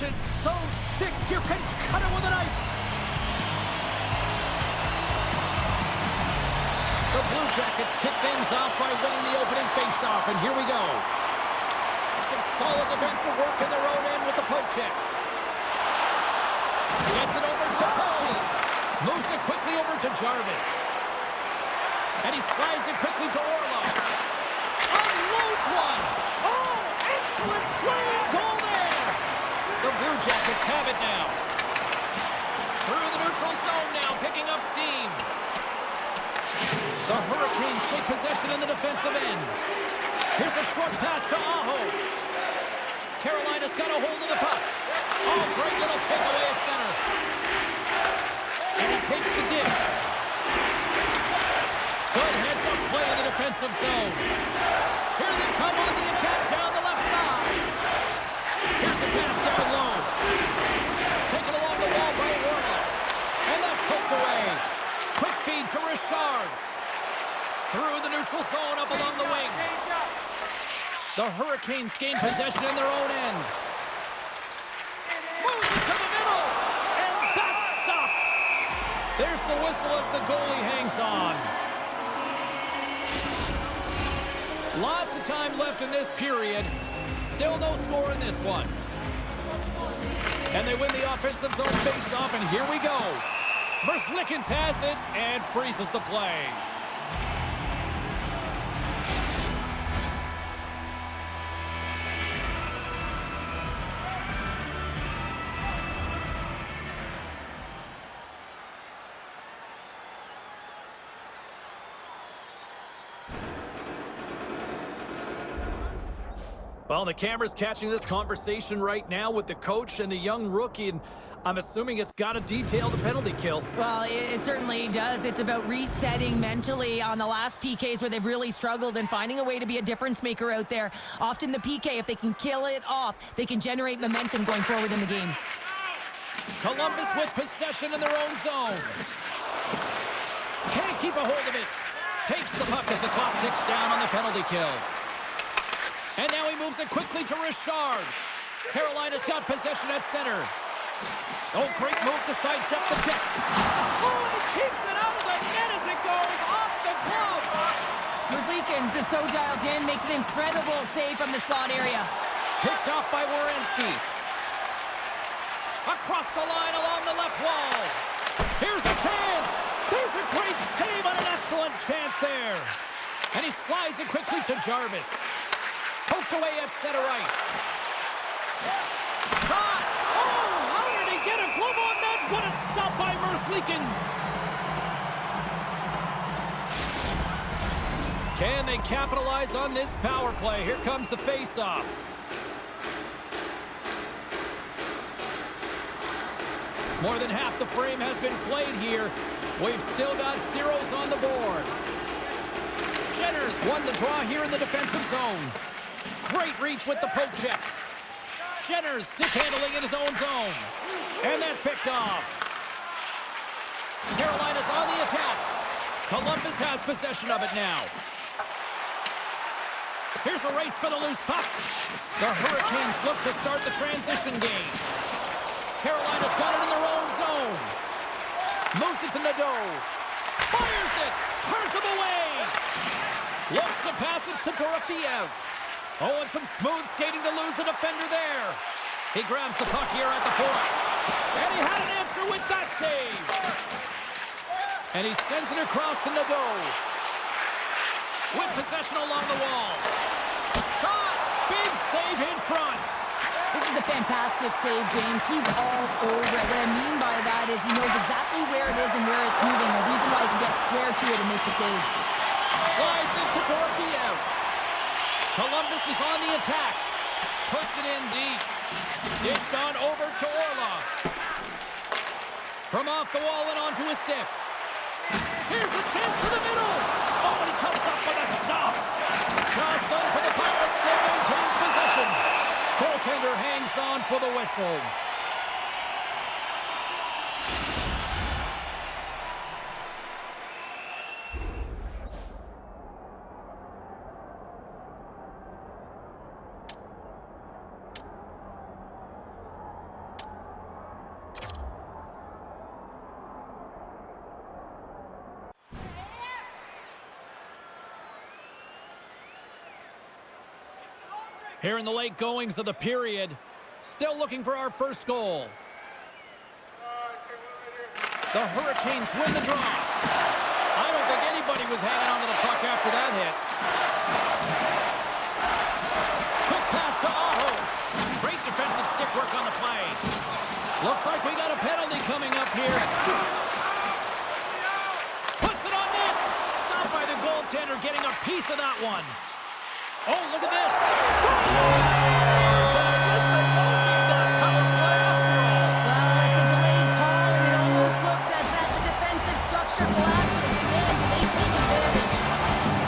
protection so thick you can cut it with a knife. The Blue Jackets kick things off by winning the opening faceoff, and here we go. Some solid defensive work in their own end with the poke check. Gets it over to Pesci. Moves it quickly over to Jarvis. And he slides it quickly to Orlov. Unloads one. Oh, excellent play and goal there. The Blue Jackets have it now. Through the neutral zone now, picking up steam. The Hurricanes take possession in the defensive end. Here's a short pass to Aho. Carolina's got a hold of the puck. Oh, great little takeaway at center. And he takes the dish. Good heads-up play in the defensive zone. Here they come on the attack down the left side. Here's a pass down low. Taken along the wall by Warner. And that's poked away. Quick feed to Richard. Through the neutral zone up along the wing. The Hurricanes gain possession in their own end. Moves it to the middle. And that's stopped. There's the whistle as the goalie hangs on. Lots of time left in this period. Still no score in this one. And they win the offensive zone face-off, and here we go. Merzlikins has it and freezes the play. Well, the camera's catching this conversation right now with the coach and the young rookie, and I'm assuming it's got to detail the penalty kill. Well, it certainly does. It's about resetting mentally on the last PKs where they've really struggled and finding a way to be a difference maker out there. Often the PK, if they can kill it off, they can generate momentum going forward in the game. Columbus with possession in their own zone. Can't keep a hold of it. Takes the puck as the clock ticks down on the penalty kill. And now he moves it quickly to Richard. Carolina's got possession at center. Oh, great move to sidestep the kick. Oh, he keeps it out of the net as it goes off the glove. Merzlikins is so dialed in, makes an incredible save from the slot area. Picked off by Werenski. Across the line along the left wall. Here's a chance. There's a great save on an excellent chance there. And he slides it quickly to Jarvis. Poked away at center ice. Shot! Oh, how did he get a glove on that? What a stop by Merzlikins! Can they capitalize on this power play? Here comes the face-off. More than half the frame has been played here. We've still got zeros on the board. Jenners won the draw here in the defensive zone. Great reach with the poke check. Jenners stick handling in his own zone. And that's picked off. Carolina's on the attack. Columbus has possession of it now. Here's a race for the loose puck. The Hurricanes look to start the transition game. Carolina's got it in their own zone. Moves it to Nadeau. Fires it. Turns him away. Looks to pass it to Dorofeev. Oh, and some smooth skating to lose a defender there. He grabs the puck here at the point. And he had an answer with that save. And he sends it across to Nadeau. With possession along the wall. Shot! Big save in front. This is a fantastic save, James. He's all over it. What I mean by that is he knows exactly where it is and where it's moving. The reason why he can get square to it and make the save. Slides into Dorofeev. Columbus is on the attack. Puts it in deep. Dished on over to Orlov. From off the wall and onto his stick. Here's a chance to the middle. Oh, and he comes up with a stop. Jostling for the puck, but still maintains possession. Goaltender hangs on for the whistle. Here in the late goings of the period, still looking for our first goal. The Hurricanes win the draw. I don't think anybody was hanging on to the puck after that hit. Quick pass to Aho. Great defensive stick work on the play. Looks like we got a penalty coming up here. Puts it on net. Stopped by the goaltender, getting a piece of that one. Oh, look at this. So I guess they won't need that power play after all. Well, it's a delayed call, and it almost looks as that the defensive structure collapses. Man, do they take advantage.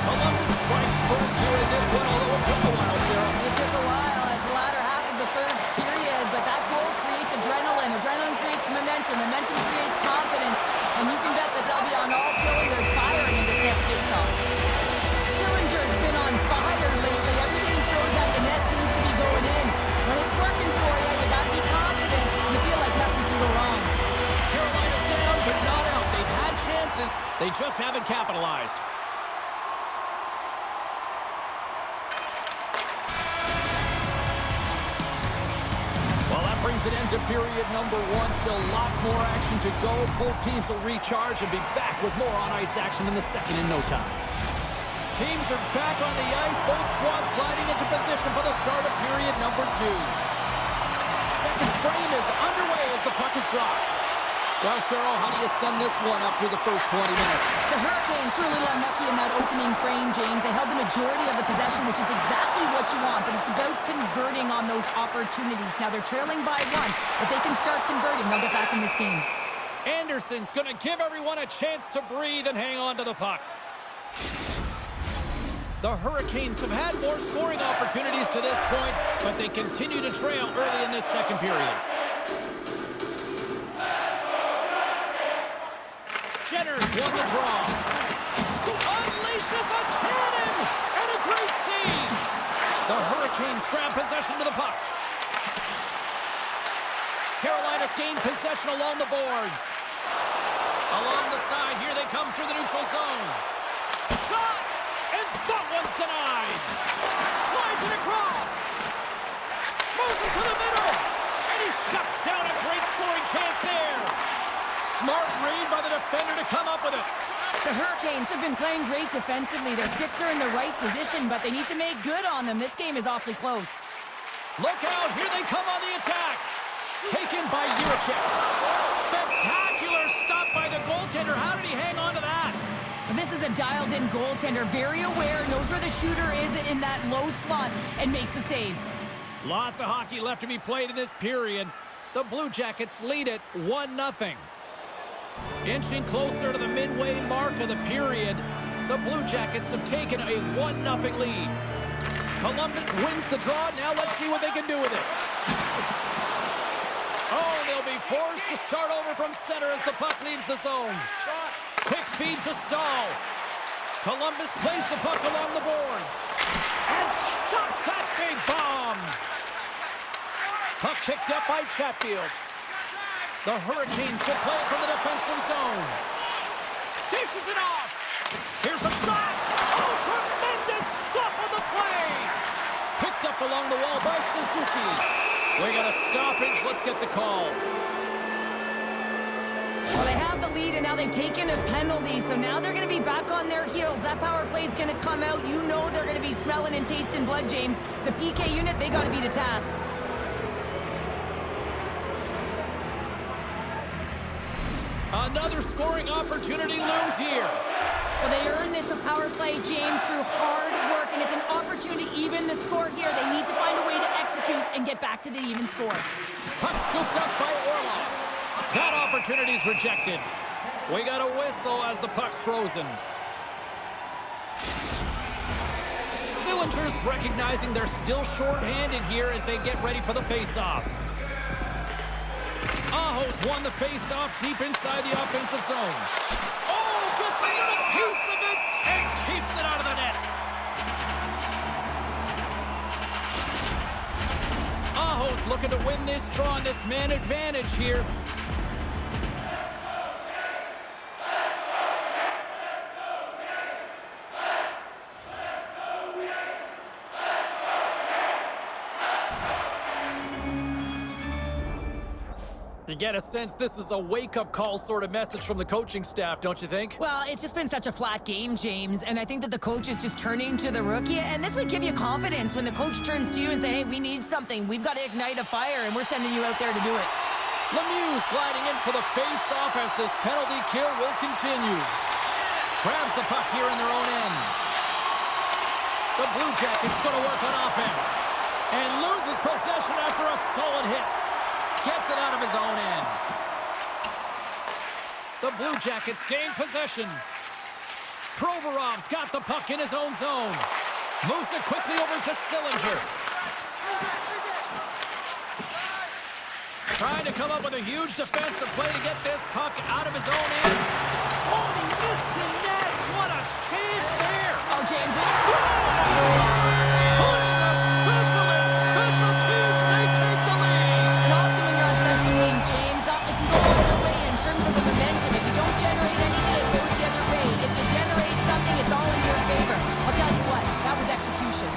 Columbus strikes first here in this one, although it took a while, Cheryl. It took a while as the latter half of the first period, but that goal creates adrenaline. Adrenaline creates momentum. Momentum creates confidence, and you can bet that they'll be on all cylinders firing in this next face-off. Sillinger's been on fire lately. Everything he throws at the net seems to be going in. When it's working for you, you got to be confident. You feel like nothing can go wrong. Carolina's down, but not out. They've had chances. They just haven't capitalized. Well, that brings an end to period number one. Still lots more action to go. Both teams will recharge and be back with more on-ice action in the second in no time. Teams are back on the ice. Both squads gliding into position for the start of period number two. Second frame is underway as the puck is dropped. Well, Cheryl, how do you sum this one up through the first 20 minutes? The Hurricanes were a little unlucky in that opening frame, James. They held the majority of the possession, which is exactly what you want, but it's about converting on those opportunities. Now they're trailing by one. If they can start converting, they'll get back in this game. Anderson's going to give everyone a chance to breathe and hang on to the puck. The Hurricanes have had more scoring opportunities to this point, but they continue to trail early in this second period. Jenner's won the draw. Unleashes a cannon and a great save. The Hurricanes grab possession to the puck. Carolina's gained possession along the boards. Along the side, here they come through the neutral zone. Shot! And that one's denied. Slides it across. Moves it to the middle. And he shuts down a great scoring chance there. Smart read by the defender to come up with it. The Hurricanes have been playing great defensively. Their sticks are in the right position, but they need to make good on them. This game is awfully close. Look out. Here they come on the attack. Taken by Jiricek. Spectacular stop by the goaltender. How did he hang on to that? This is a dialed-in goaltender, very aware, knows where the shooter is in that low slot, and makes the save. Lots of hockey left to be played in this period. The Blue Jackets lead it 1-0. Inching closer to the midway mark of the period, the Blue Jackets have taken a 1-0 lead. Columbus wins the draw. Now let's see what they can do with it. Oh, they'll be forced to start over from center as the puck leaves the zone. Quick feed to Stahl. Columbus plays the puck along the boards. And stops that big bomb. Puck picked up by Chatfield. The Hurricanes will play it from the defensive zone. Dishes it off. Here's a shot. Oh, tremendous stop on the play. Picked up along the wall by Suzuki. We got a stoppage. Let's get the call. Well, they have the lead, and now they've taken a penalty, so now they're going to be back on their heels. That power play is going to come out. You know they're going to be smelling and tasting blood, James. The PK unit, they got to be to task. Another scoring opportunity looms here. Well, they earn this a power play, James, through hard work, and it's an opportunity to even the score here. They need to find a way to execute and get back to the even score. Puck scooped up by Orlov. That opportunity's rejected. We got a whistle as the puck's frozen. Sillinger's recognizing they're still short-handed here as they get ready for the face-off. Aho's won the face-off deep inside the offensive zone. Oh, gets a little piece of it and keeps it out of the net. Aho's looking to win this draw on this man advantage here. You get a sense this is a wake-up call sort of message from the coaching staff, don't you think? Well, it's just been such a flat game, James, and I think that the coach is just turning to the rookie, and this would give you confidence when the coach turns to you and say, hey, we need something. We've got to ignite a fire, and we're sending you out there to do it. Lemieux gliding in for the face-off as this penalty kill will continue. Grabs the puck here in their own end. The Blue Jackets going to work on offense. And loses possession after a solid hit. Gets it out of his own end. The Blue Jackets gain possession. Provorov's got the puck in his own zone. Moves it quickly over to Sillinger. Trying to come up with a huge defensive play to get this puck out of his own end. Oh, he missed the net. What a chance there. Oh, James, Putting the special teams, they take the lead. and often when you're on special teams, James, it can go either way in terms of the momentum. If you don't generate anything, it goes the other way. If you generate something, it's all in your favor. I'll tell you what, that was execution.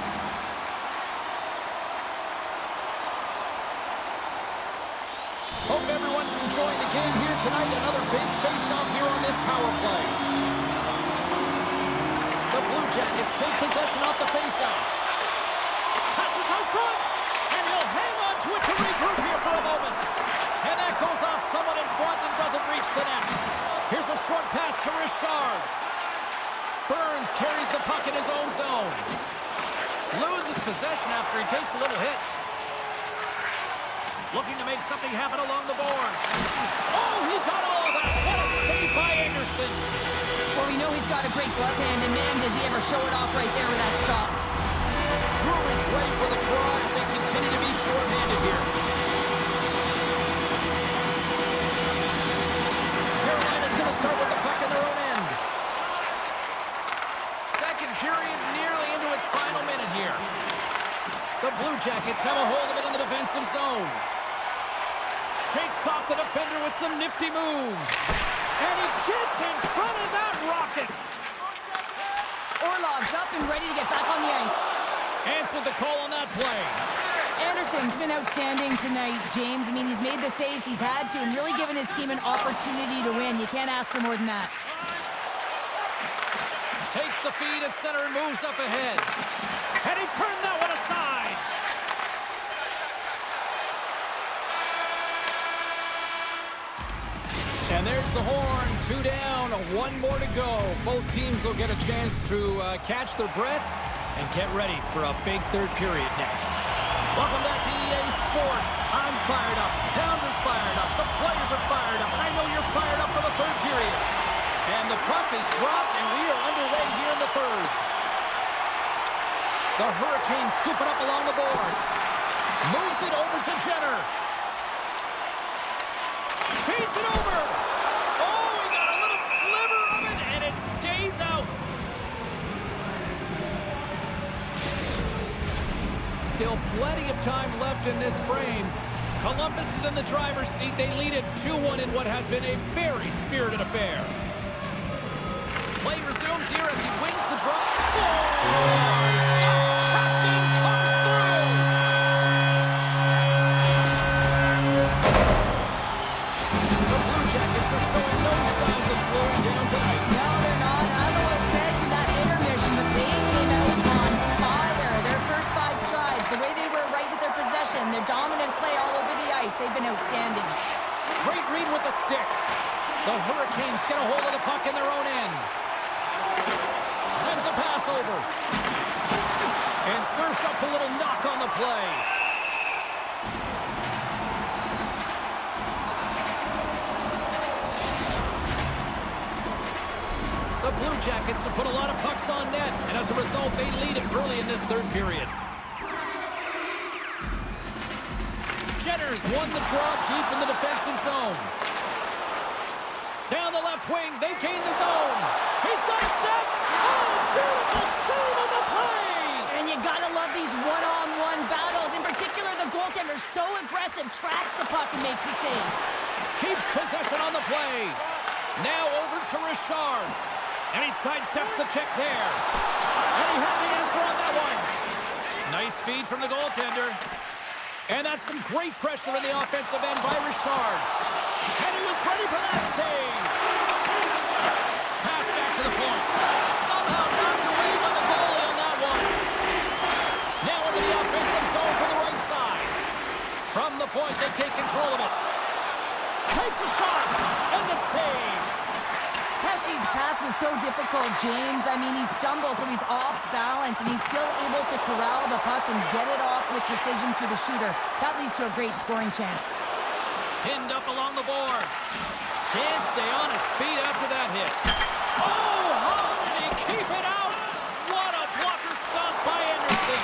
Hope everyone's enjoying the game here tonight. Another big face-off here on this power play. The Blue Jackets take possession off the face-off. Passes out front, and he'll hang on to it to regroup here for a moment. And that goes off someone in front and doesn't reach the net. Here's a short pass to Richard. Burns carries the puck in his own zone. Loses possession after he takes a little hit. Looking to make something happen along the boards. Oh, he got all of that. What a save by Anderson. Well, we know he's got a great glove hand, and man, does he ever show it off right there with that stop. Drew is ready for the draw as they continue to be short-handed here. Carolina's going to start with the puck in their own end. Second period nearly into its final minute here. The Blue Jackets have a hold of it in the defensive zone. Shakes off the defender with some nifty moves. And he gets in front of that rocket. Orlov's up and ready to get back on the ice. Answered the call on that play. Anderson's been outstanding tonight, James. I mean, he's made the saves he's had to and really given his team an opportunity to win. You can't ask for more than that. Takes the feed at center and moves up ahead. And he turned that one aside. And there's the horn. 2 down, 1 more to go. Both teams will get a chance to catch their breath and get ready for a big third period next. Welcome back to EA Sports. I'm fired up. Pounder's fired up. The players are fired up. And I know you're fired up for the third period. And the puck is dropped, and we are underway here in the third. The Hurricanes scoop it up along the boards. Moves it over to Jenner. Feeds it over. Oh, we got a little sliver of it, and it stays out. Still plenty of time left in this frame. Columbus is in the driver's seat. They lead it 2-1 in what has been a very spirited affair. Play resumes here as he wins the draw. Scores! The captain comes through! The Blue Jackets are showing no signs of slowing down tonight. No, they're not. I don't know what I said in that intermission, but they came out on fire. Their first 5 strides, the way they were right with their possession, their dominant play all over the ice, they've been outstanding. Great read with the stick. The Hurricanes get a hold of the puck in their own end. Sends a pass over. And serves up a little knock on the play. The Blue Jackets have put a lot of pucks on net, and as a result, they lead it early in this third period. Jenner's won the draw deep in the defensive zone. Down the left wing, they gain the zone. He's got a step. Oh, beautiful save on the play. And you gotta love these one-on-one battles. In particular, the goaltender so aggressive, tracks the puck and makes the save. Keeps possession on the play. Now over to Richard. And he sidesteps the check there. And he had the answer on that one. Nice feed from the goaltender. And that's some great pressure in the offensive end by Richard. Takes a shot, and the save. Pesci's pass was so difficult, James. I mean, he stumbles, so he's off balance, and he's still able to corral the puck and get it off with precision to the shooter. That leads to a great scoring chance. Pinned up along the boards. Can't stay on his feet after that hit. Oh, how did he keep it out? What a blocker stop by Anderson.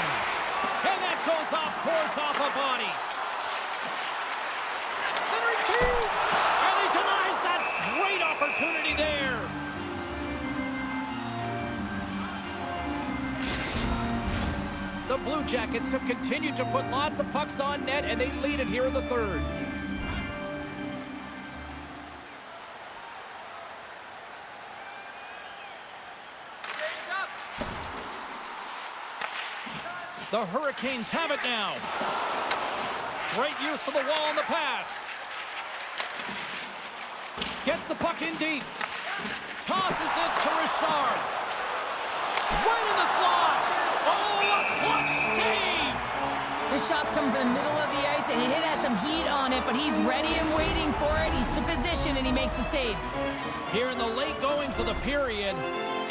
And that goes off course off a body. Centering field. And he denies that great opportunity there. The Blue Jackets have continued to put lots of pucks on net, and they lead it here in the third. The Hurricanes have it now. Great use of the wall on the pass. Gets the puck in deep. Tosses it to Richard. Right in the slot. Oh, a clutch save. The shot's coming from the middle of the ice, and he has some heat on it, but he's ready and waiting for it. He's to position, and he makes the save. Here in the late goings of the period,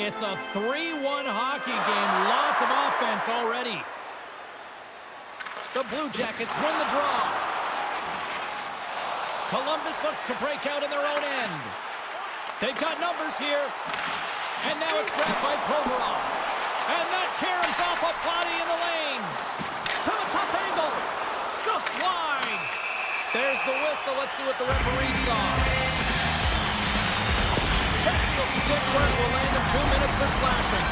it's a 3-1 hockey game. Lots of offense already. The Blue Jackets win the draw. Columbus looks to break out in their own end. They've got numbers here. And now it's grabbed by Provorov. And that caroms off a body in the lane. From a tough angle. Just wide. There's the whistle. Let's see what the referee saw. Chatfield stick work will land him 2 minutes for slashing.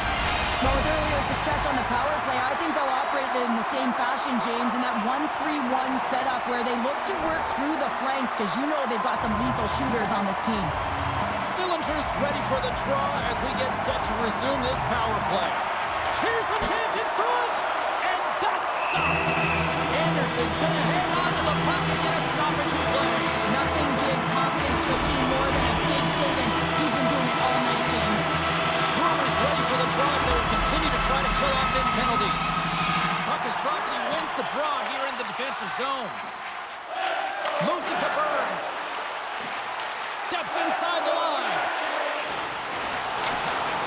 Well, with earlier success on the power play, I think they'll operate in the same fashion, James, in that 1-3-1 setup where they look to work through the flanks because you know they've got some lethal shooters on this team. Sillinger's ready for the draw as we get set to resume this power play. Here's a chance in front, and that's stopped. Anderson's going to hang on to the puck and get a stoppage in play. Nothing gives confidence to a team more than a big save, and he's been doing it all night, James. Brewers ready for the draw as they will continue to try to kill off this penalty. Puck is dropped and he wins the draw here in the defensive zone. Moves it to Burns. Steps inside the line.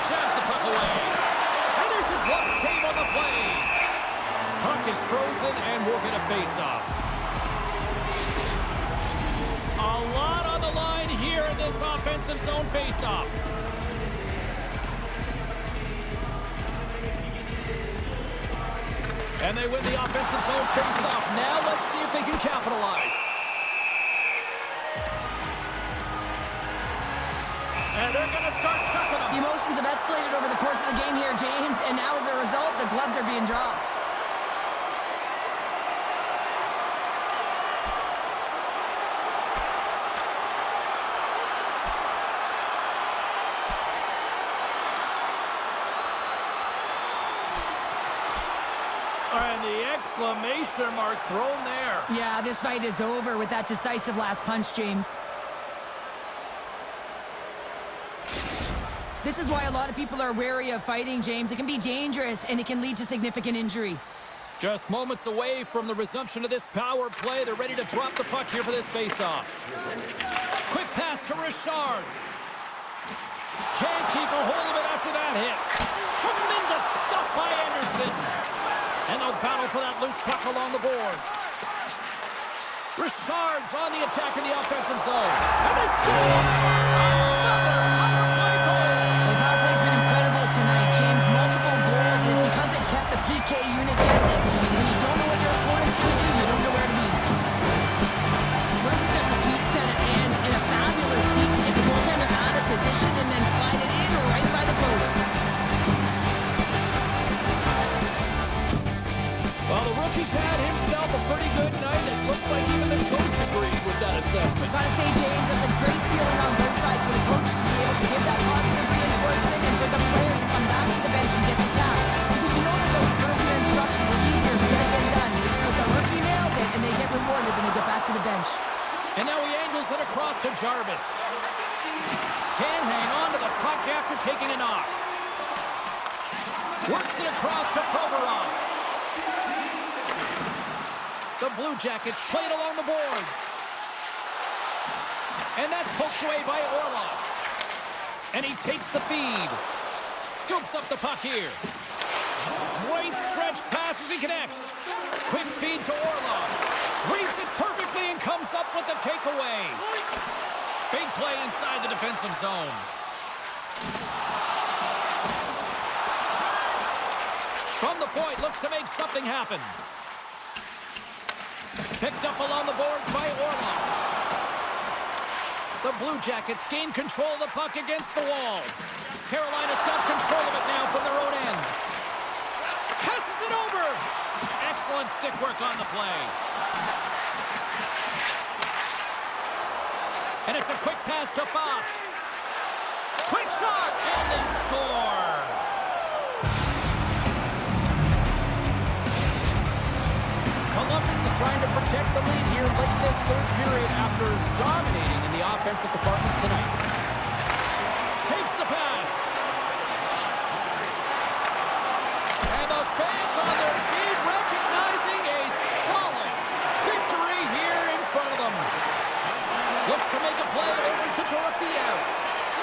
Jabs the puck away. And there's a glove save on the play. Puck is frozen and we'll get a face-off. A lot on the line here in this offensive zone face-off. And they win the offensive zone face-off. Now let's see if they can capitalize. And they're going to start chucking them. The emotions have escalated over the course of the game here, James, and now as a result, the gloves are being dropped. And the exclamation mark thrown there. Yeah, this fight is over with that decisive last punch, James. This is why a lot of people are wary of fighting, James. It can be dangerous, and it can lead to significant injury. Just moments away from the resumption of this power play. They're ready to drop the puck here for this face-off. Quick pass to Richard. Can't keep a hold of it after that hit. Tremendous stop by Anderson. And they'll battle for that loose puck along the boards. Richard's on the attack in the offensive zone. And they score! Another power play goal! The power play's been incredible tonight, James. Multiple goals, and it's because they've kept the PK unit guessing. When you don't know what your opponent's going to do, you don't know where to be. This is just a sweet set of hands and a fabulous deep to get the goaltender out of position and then slide it in right by the post. Well, the rookie's had himself a pretty good night. It looks like even the coach agrees with that assessment. Gotta say, James, that's a great feeling on both sides for the coach to be able to give that positive reinforcement and for the player to come back to the bench and get the tap. Because you know that those earlier instructions were easier said than done. But the rookie nailed it, and they get rewarded when they get back to the bench. And now he angles it across to Jarvis. Can't hang on to the puck after taking a knock. Works it across to Provorov. The Blue Jackets played along the boards. And that's poked away by Orlov. And he takes the feed. Scoops up the puck here. Great stretch pass as he connects. Quick feed to Orlov. Reads it perfectly and comes up with the takeaway. Big play inside the defensive zone. From the point, looks to make something happen. Picked up along the boards by Orlov. The Blue Jackets gain control of the puck against the wall. Carolina's got control of it now from their own end. Passes it over. Excellent stick work on the play. And it's a quick pass to Fost. Quick shot, and they score. Columbus is trying to protect the lead here late in this third period after dominating in the offensive departments tonight. Takes the pass. And the fans on their feet recognizing a solid victory here in front of them. Looks to make a play over to Dorofeev.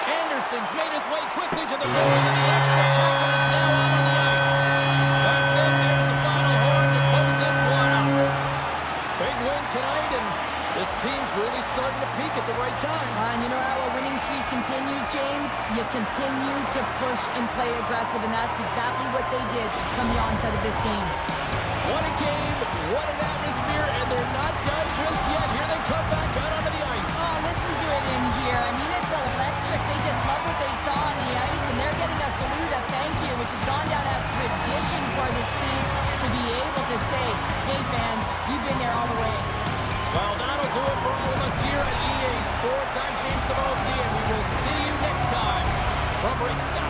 Anderson's made his way quickly to the bench, and the extra tackle is now out on the ice. That's it. There's the final horn to close this one up. Big win tonight, and this team's really starting to peak at the right time. And you know how a winning streak continues, James? You continue to push and play aggressive, and that's exactly what they did from the onset of this game. What a game, what an atmosphere, and they're not done just yet. Here they come back out onto the ice. Oh, listen to it in here. I mean, it's electric. They just love what they saw on the ice, and they're getting a salute, a thank you, which has gone down as tradition for this team to be able to say, hey, fans, you've been there all the way. Well, that'll do it for all of us here at EA Sports. I'm James Cybulski, and we will see you next time from Ringside.